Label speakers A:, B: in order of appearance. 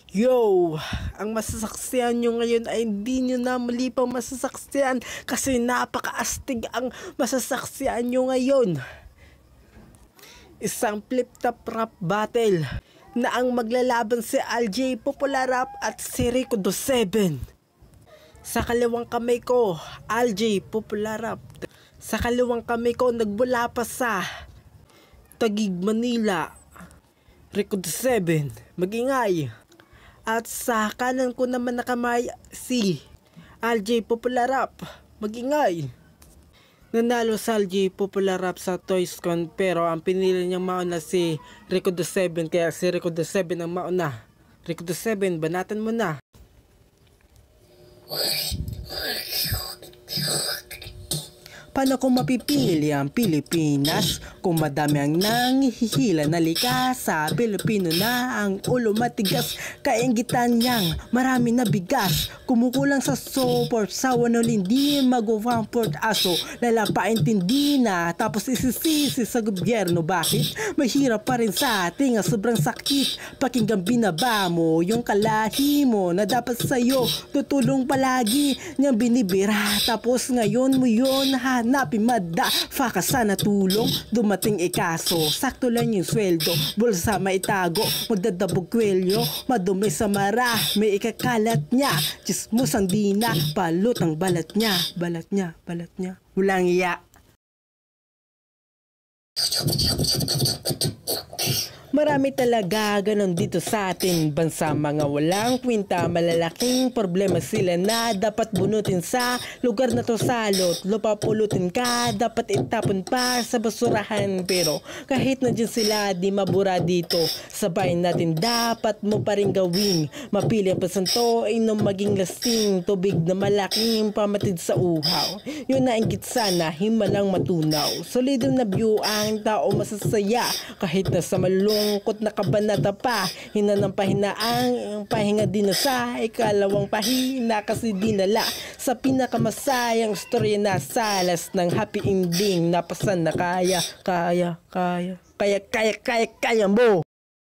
A: Yo, ang masasaksihan nyo ngayon ay hindi nyo na muli pang masasaksihan kasi napakaastig ang masasaksihan nyo ngayon. Isang flip-top rap battle na ang maglalaban si LJ Popular Rap at si Rico Do 7. Sa kaliwang kamay ko, LJ Popular Rap. Sa kaliwang kamay ko, nagbula pa sa Taguig, Manila, Rico Do 7. Magingay. At sa kanan ko naman nakamay si LJ Popular Rap. Magingay. Nanalo sa LJ Popular Rap sa ToysCon pero ang pinili niyang mauna si Rico Do 7 kaya si Rico Do 7 ang mauna. Rico Do 7, banatan mo na. Paano ko mapipili ang Pilipinas kung madami ang nangihihila na likas sa Pilipino na ang ulo matigas kainggitan niyang marami na bigas kumukulang sa support sa wanol hindi mag-comfort aso lalapaintindi na tapos isisisi sa gobyerno bakit mahirap pa rin sa ating sobrang sakit pakinggan binaba mo yung kalahi mo na dapat sa'yo tutulong palagi niyang binibira tapos ngayon mo yun hanapin madda faka sana tulong dumating ikaso sakto lang yung sweldo bulsa maitago magdadabog kwelyo madumi sa mara may ikakalat niya chismos ang dina palot ang balat niya walang iya. Marami talaga ganon dito sa atin bansa mga walang kwinta malalaking problema sila na dapat bunutin sa lugar na to salot lupa pulutin ka dapat itapon pa sa basurahan pero kahit na dyan sila di mabura dito sabay natin dapat mo pa rin gawin mapili ang pasanto inom maging lasing tubig na malaking pamatid sa uhaw yun na inggit sana himalang matunaw solidong na view ang tao masasaya kahit na sa malungkot na kabanata pa hinanang pahinaang pahinga din na sa ikalawang pahina kasi dinala sa pinakamasayang storya na salas ng happy ending napasan na kaya mo